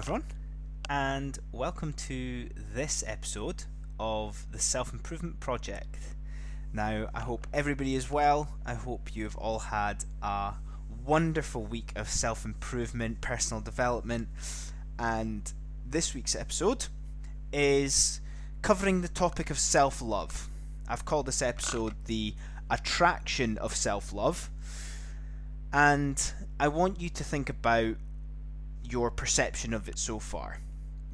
everyone, and welcome to this episode of the Self Improvement Project. Now, I hope everybody is well. I hope you've all had a wonderful week of self improvement, personal development, and this week's episode is covering the topic of self love. I've called this episode the attraction of self love, and I want you to think about your perception of it so far.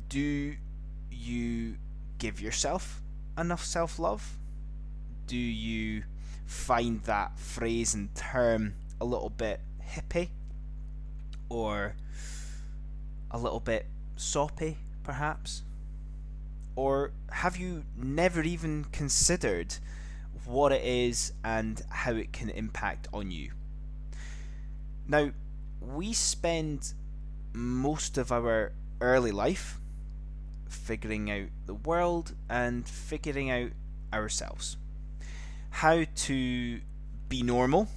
Do you give yourself enough self love? Do you find that phrase and term a little bit hippie or a little bit soppy, perhaps? Or have you never even considered what it is and how it can impact on you? Now, we spend most of our early life figuring out the world and figuring out ourselves. How to be normal,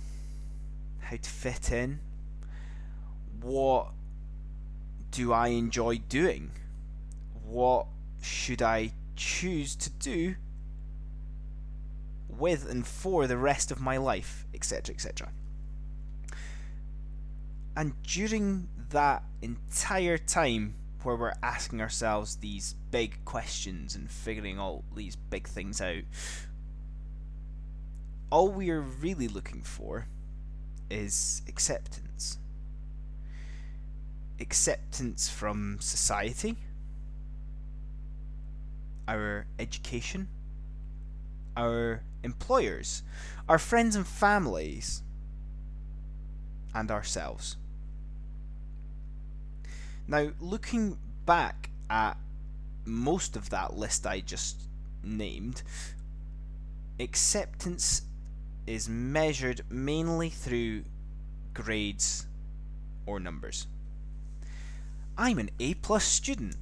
how to fit in, what do I enjoy doing, what should I choose to do with and for the rest of my life, etc., etc. And during that entire time where we're asking ourselves these big questions and figuring all these big things out, all we are really looking for is acceptance. Acceptance from society, our education, our employers, our friends and families, and ourselves. Now, looking back at most of that list I just named, acceptance is measured mainly through grades or numbers. I'm an A+ student,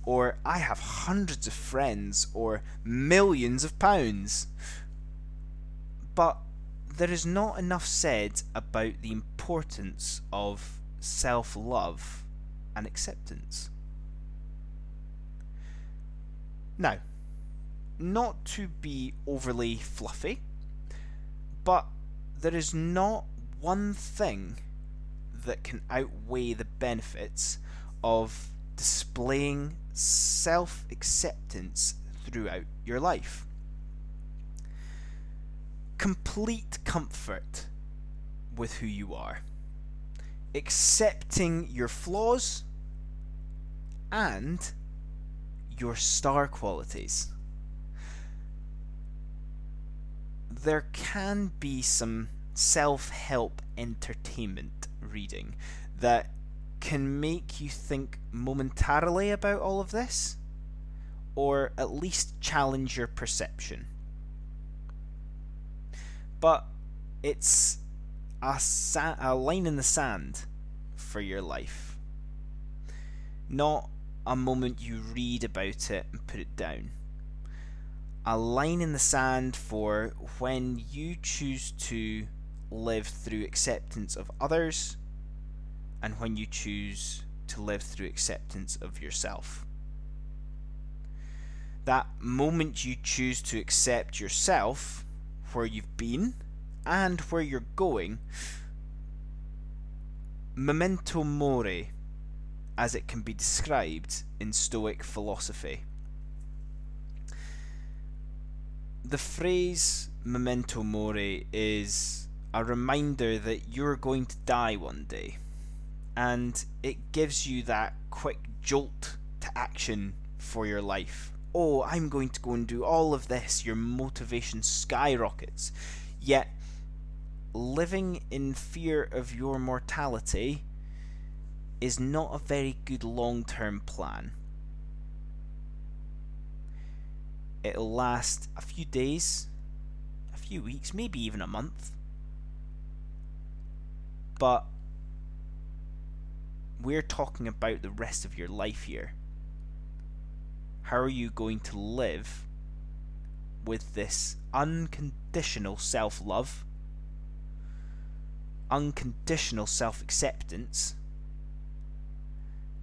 or I have hundreds of friends, or millions of pounds. But there is not enough said about the importance of self-love and acceptance. Now, not to be overly fluffy, but there is not one thing that can outweigh the benefits of displaying self-acceptance throughout your life. Complete comfort with who you are, accepting your flaws and your star qualities. There can be some self-help entertainment reading that can make you think momentarily about all of this, or at least challenge your perception. But it's a line in the sand for your life, not a moment you read about it and put it down. A line in the sand for when you choose to live through acceptance of others and when you choose to live through acceptance of yourself. That moment you choose to accept yourself, where you've been and where you're going, memento mori, as it can be described in Stoic philosophy. The phrase memento mori is a reminder that you're going to die one day, and it gives you that quick jolt to action for your life. Oh, I'm going to go and do all of this. Your motivation skyrockets. Yet, living in fear of your mortality is not a very good long-term plan. It'll last a few days, a few weeks, maybe even a month. But we're talking about the rest of your life here. How are you going to live with this unconditional self-love, unconditional self-acceptance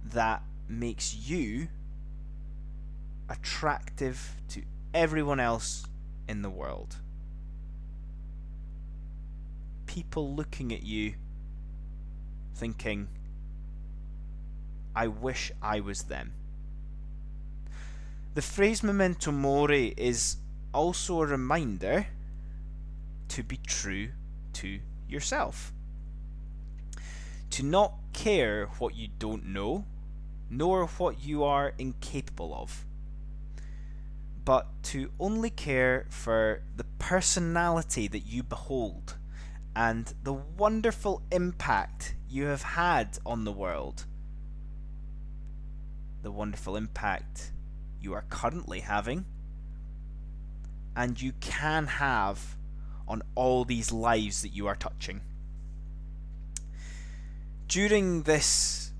that makes you attractive to everyone else in the world. People looking at you thinking, I wish I was them. The phrase memento mori is also a reminder to be true to yourself. To not care what you don't know, nor what you are incapable of, but to only care for the personality that you behold and the wonderful impact you have had on the world. The wonderful impact you are currently having, and you can have on all these lives that you are touching. During this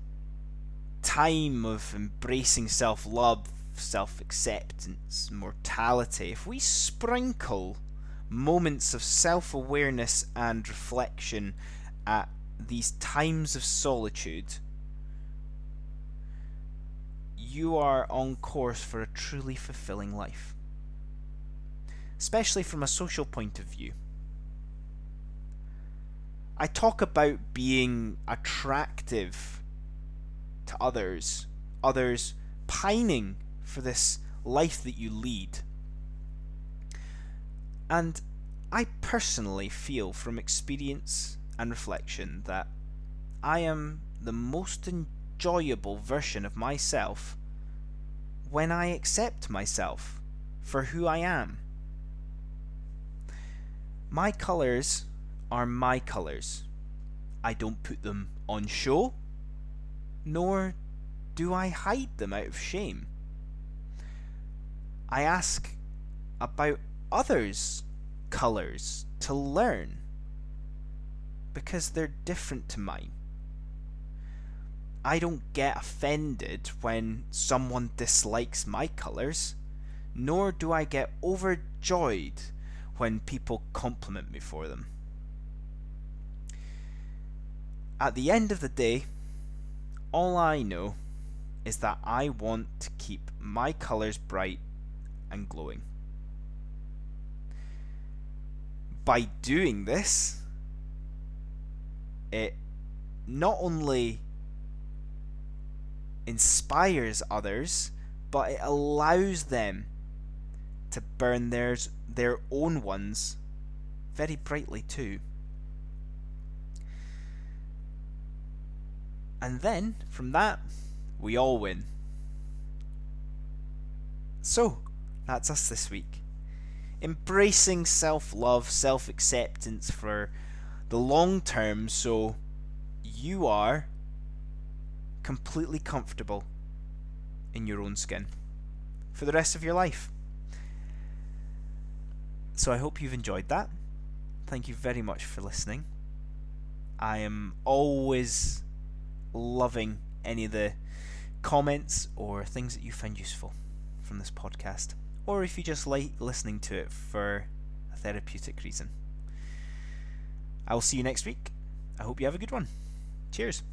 time of embracing self-love, self-acceptance, mortality, if we sprinkle moments of self-awareness and reflection at these times of solitude, you are on course for a truly fulfilling life, especially from a social point of view. I talk about being attractive to others pining for this life that you lead. And I personally feel from experience and reflection that I am the most enjoyable version of myself when I accept myself for who I am. My colours are my colours. I don't put them on show, nor do I hide them out of shame. I ask about others' colours to learn, because they're different to mine. I don't get offended when someone dislikes my colours, nor do I get overjoyed when people compliment me for them. At the end of the day, all I know is that I want to keep my colours bright and glowing. By doing this, it not only inspires others, but it allows them to burn their own ones very brightly too. And then, from that, we all win. So, that's us this week. Embracing self-love, self-acceptance for the long term, so you are completely comfortable in your own skin for the rest of your life. So I hope you've enjoyed that. Thank you very much for listening. I am always loving any of the comments or things that you find useful from this podcast, or if you just like listening to it for a therapeutic reason. I will see you next week. I hope you have a good one. Cheers.